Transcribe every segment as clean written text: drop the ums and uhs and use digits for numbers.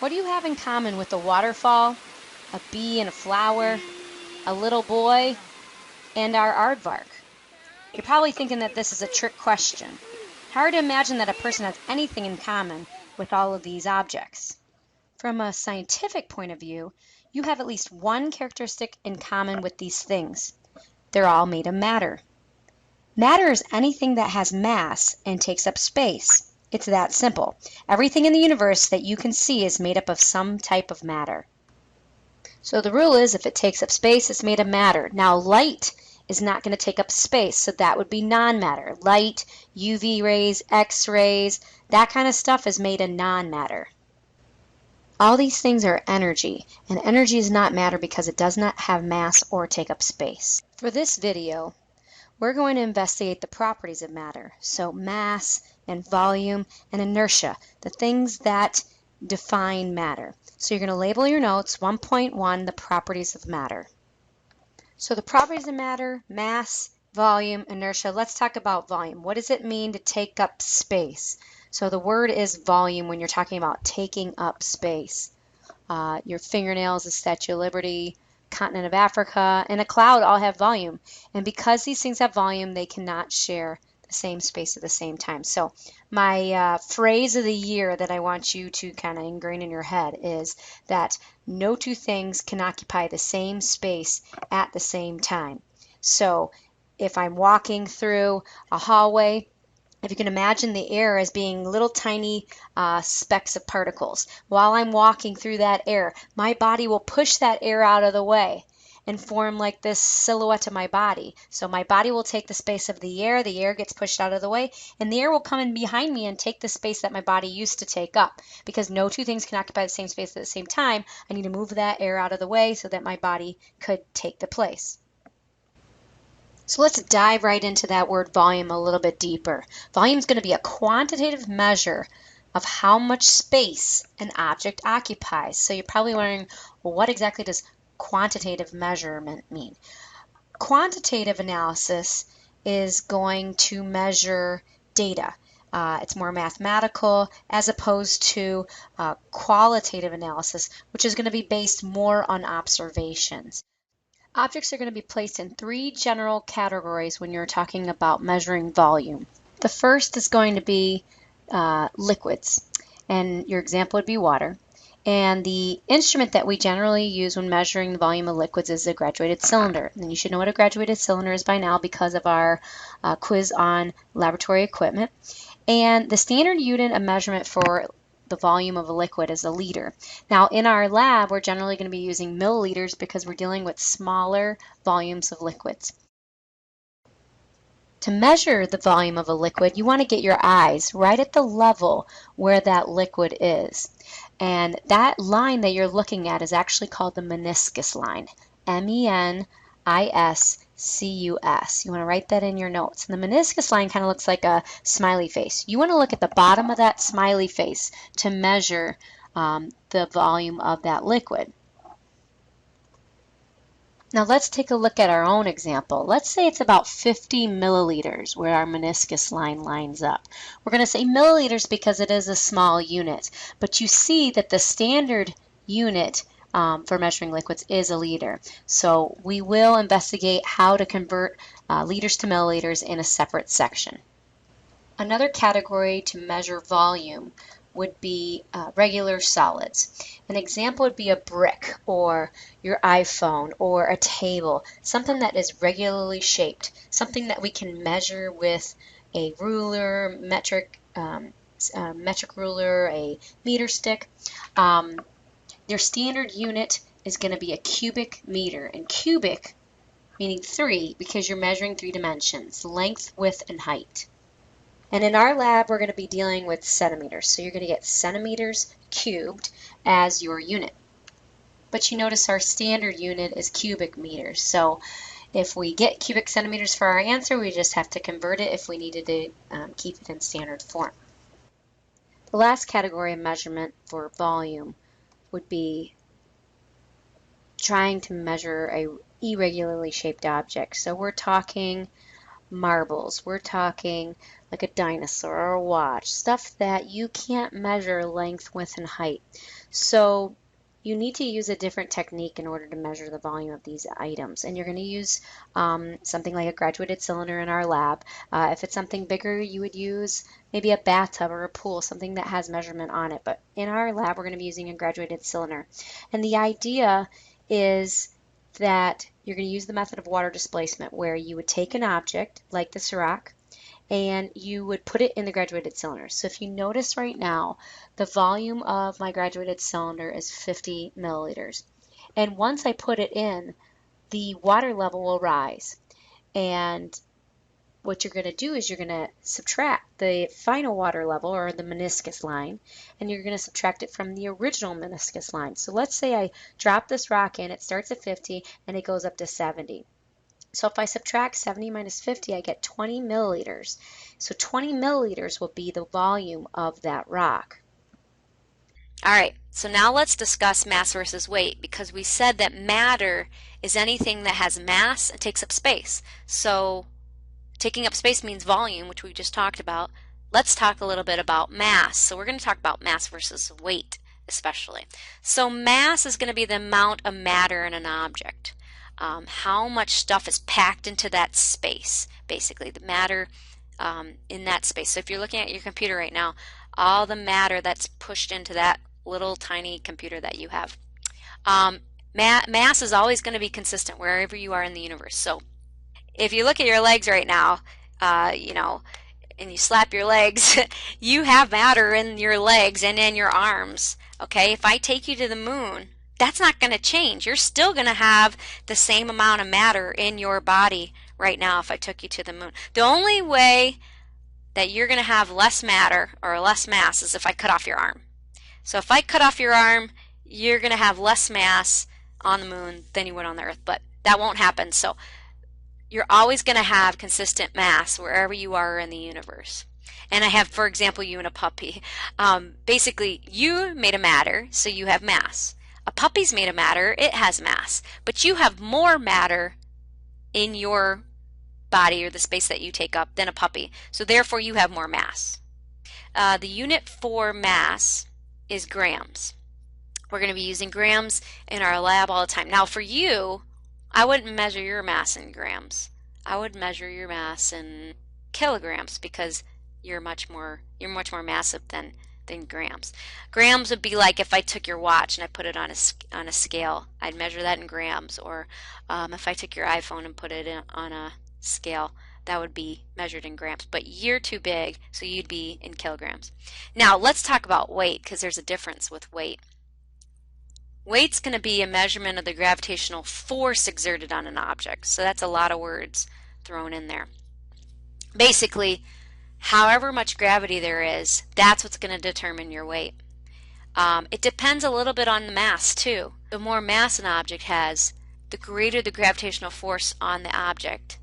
What do you have in common with a waterfall, a bee and a flower, a little boy, and our aardvark? You're probably thinking that this is a trick question. Hard to imagine that a person has anything in common with all of these objects. From a scientific point of view, you have at least one characteristic in common with these things. They're all made of matter. Matter is anything that has mass and takes up space. It's that simple. Everything in the universe that you can see is made up of some type of matter. So the rule is if it takes up space, it's made of matter. Now light is not going to take up space, so that would be non-matter. Light, UV rays, X-rays, that kind of stuff is made of non-matter. All these things are energy, and energy is not matter because it does not have mass or take up space. For this video, we're going to investigate the properties of matter, so mass and volume and inertia, the things that define matter. So you're going to label your notes 1.1, the properties of matter. So the properties of matter, mass, volume, inertia. Let's talk about volume. What does it mean to take up space? So the word is volume when you're talking about taking up space. Your fingernails, the Statue of Liberty, continent of Africa, and a cloud all have volume. And because these things have volume, they cannot share the same space at the same time. So my phrase of the year that I want you to kind of ingrain in your head is that no two things can occupy the same space at the same time. So if I'm walking through a hallway, if you can imagine the air as being little tiny specks of particles, while I'm walking through that air, my body will push that air out of the way and form like this silhouette of my body. So my body will take the space of the air gets pushed out of the way, and the air will come in behind me and take the space that my body used to take up. Because no two things can occupy the same space at the same time, I need to move that air out of the way so that my body could take the place. So let's dive right into that word volume a little bit deeper. Volume is going to be a quantitative measure of how much space an object occupies. So you're probably wondering, well, what exactly does quantitative measurement mean? Quantitative analysis is going to measure data. It's more mathematical as opposed to qualitative analysis, which is going to be based more on observations. Objects are going to be placed in three general categories when you're talking about measuring volume. The first is going to be liquids, and your example would be water. And the instrument that we generally use when measuring the volume of liquids is a graduated cylinder. And you should know what a graduated cylinder is by now because of our quiz on laboratory equipment. And the standard unit of measurement for the volume of a liquid is a liter. Now in our lab, we're generally going to be using milliliters because we're dealing with smaller volumes of liquids. To measure the volume of a liquid, you want to get your eyes right at the level where that liquid is. And that line that you're looking at is actually called the meniscus line. MENISCUS. You want to write that in your notes. And the meniscus line kind of looks like a smiley face. You want to look at the bottom of that smiley face to measure the volume of that liquid. Now let's take a look at our own example. Let's say it's about 50 milliliters where our meniscus line lines up. We're going to say milliliters because it is a small unit, but you see that the standard unit for measuring liquids is a liter. So we will investigate how to convert liters to milliliters in a separate section. Another category to measure volume would be regular solids. An example would be a brick or your iPhone or a table, something that is regularly shaped, something that we can measure with a ruler, metric ruler, a meter stick. Their standard unit is going to be a cubic meter, and cubic meaning 3 because you're measuring 3 dimensions, length, width, and height. And in our lab, we're going to be dealing with centimeters. So you're going to get centimeters cubed as your unit. But you notice our standard unit is cubic meters. So if we get cubic centimeters for our answer, we just have to convert it if we needed to keep it in standard form. The last category of measurement for volume would be trying to measure a irregularly shaped object. So we're talking marbles, we're talking like a dinosaur or a watch, stuff that you can't measure length, width, and height. So you need to use a different technique in order to measure the volume of these items. And you're going to use something like a graduated cylinder in our lab. If it's something bigger, you would use maybe a bathtub or a pool, something that has measurement on it. But in our lab, we're going to be using a graduated cylinder. And the idea is that you're going to use the method of water displacement, where you would take an object like the Ciroc and you would put it in the graduated cylinder. So if you notice right now, the volume of my graduated cylinder is 50 milliliters. And once I put it in, the water level will rise. And what you're going to do is you're going to subtract the final water level, or the meniscus line, and you're going to subtract it from the original meniscus line. So let's say I drop this rock in, it starts at 50 and it goes up to 70. So if I subtract 70 minus 50, I get 20 milliliters. So 20 milliliters will be the volume of that rock. All right, so now let's discuss mass versus weight, because we said that matter is anything that has mass and takes up space. So taking up space means volume, which we just talked about. Let's talk a little bit about mass. So we're going to talk about mass versus weight especially. So mass is going to be the amount of matter in an object. How much stuff is packed into that space, basically, the matter in that space. So if you're looking at your computer right now, all the matter that's pushed into that little tiny computer that you have. Mass is always going to be consistent wherever you are in the universe. So if you look at your legs right now, and you slap your legs, you have matter in your legs and in your arms. Okay, if I take you to the moon, that's not going to change. You're still going to have the same amount of matter in your body right now if I took you to the moon. The only way that you're going to have less matter or less mass is if I cut off your arm. So if I cut off your arm, you're going to have less mass on the moon than you would on the Earth, but that won't happen. So you're always going to have consistent mass wherever you are in the universe. And I have, for example, you and a puppy. Basically, you made of matter, so you have mass. A puppy's made of matter, it has mass. But you have more matter in your body, or the space that you take up, than a puppy. So therefore, you have more mass. The unit for mass is grams. We're going to be using grams in our lab all the time. Now for you, I wouldn't measure your mass in grams. I would measure your mass in kilograms, because you're much more massive than grams. Grams would be like if I took your watch and I put it on a scale. I'd measure that in grams. Or if I took your iPhone and put it on a scale, that would be measured in grams. But you're too big, so you'd be in kilograms. Now let's talk about weight, because there's a difference with weight. Weight's going to be a measurement of the gravitational force exerted on an object. So that's a lot of words thrown in there. Basically, however much gravity there is, that's what's going to determine your weight. It depends a little bit on the mass too. The more mass an object has, the greater the gravitational force on the object.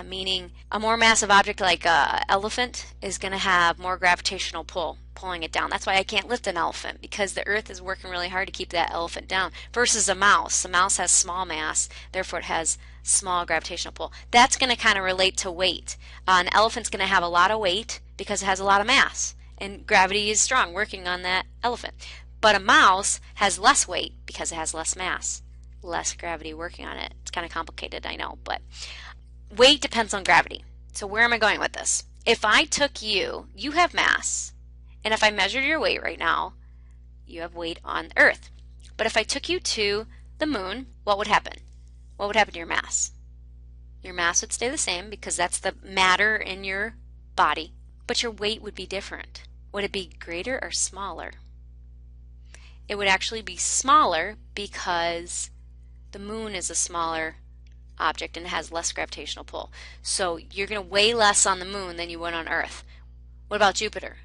Meaning a more massive object like an elephant is going to have more gravitational pull, pulling it down. That's why I can't lift an elephant, because the earth is working really hard to keep that elephant down, versus a mouse. A mouse has small mass, therefore it has small gravitational pull. That's going to kind of relate to weight. An elephant's going to have a lot of weight because it has a lot of mass, and gravity is strong working on that elephant. But a mouse has less weight because it has less mass, less gravity working on it. It's kind of complicated, I know, but weight depends on gravity. So where am I going with this? If I took you, you have mass, and if I measured your weight right now, you have weight on Earth. But if I took you to the moon, what would happen? What would happen to your mass? Your mass would stay the same, because that's the matter in your body, but your weight would be different. Would it be greater or smaller? It would actually be smaller, because the moon is a smaller object and has less gravitational pull. So you're going to weigh less on the moon than you would on Earth. What about Jupiter?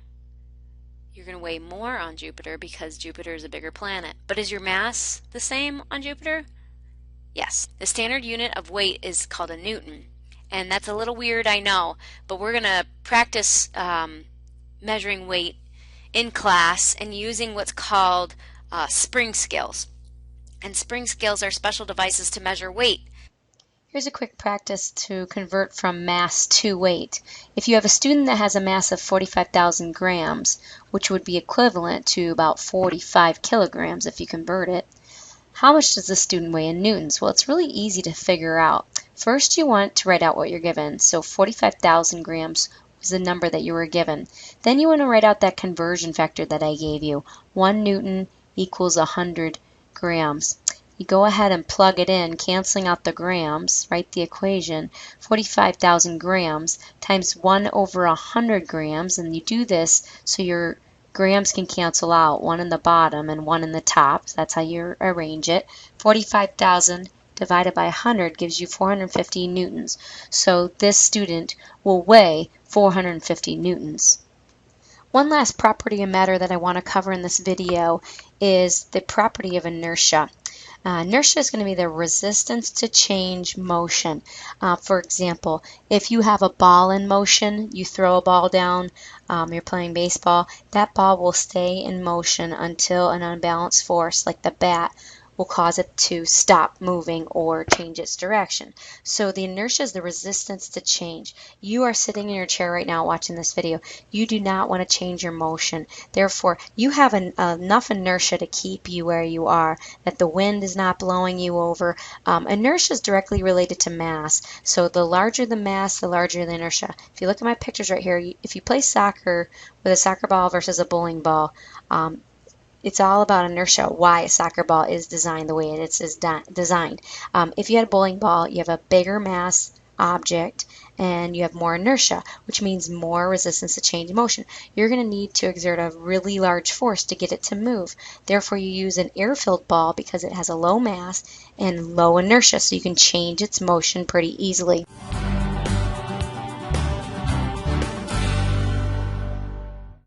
You're going to weigh more on Jupiter because Jupiter is a bigger planet. But is your mass the same on Jupiter? Yes. The standard unit of weight is called a Newton. And that's a little weird, I know, but we're going to practice measuring weight in class and using what's called spring scales. And spring scales are special devices to measure weight. Here's a quick practice to convert from mass to weight. If you have a student that has a mass of 45,000 grams, which would be equivalent to about 45 kilograms if you convert it, how much does the student weigh in newtons? Well, it's really easy to figure out. First, you want to write out what you're given. So 45,000 grams was the number that you were given. Then you want to write out that conversion factor that I gave you. 1 newton equals 100 grams. You go ahead and plug it in, canceling out the grams, write the equation, 45,000 grams times 1 over 100 grams, and you do this so your grams can cancel out, one in the bottom and one in the top. That's how you arrange it. 45,000 divided by 100 gives you 450 newtons. So this student will weigh 450 newtons. One last property of matter that I want to cover in this video is the property of inertia. Inertia is going to be the resistance to change motion. For example, if you have a ball in motion, you throw a ball down, you're playing baseball, that ball will stay in motion until an unbalanced force like the bat will cause it to stop moving or change its direction. So the inertia is the resistance to change. You are sitting in your chair right now watching this video. You do not want to change your motion. Therefore, you have enough inertia to keep you where you are, that the wind is not blowing you over. Inertia is directly related to mass. So the larger the mass, the larger the inertia. If you look at my pictures right here, if you play soccer with a soccer ball versus a bowling ball, it's all about inertia, why a soccer ball is designed the way it is designed. If you had a bowling ball, you have a bigger mass object and you have more inertia, which means more resistance to change in motion. You're going to need to exert a really large force to get it to move. Therefore, you use an air-filled ball because it has a low mass and low inertia, so you can change its motion pretty easily.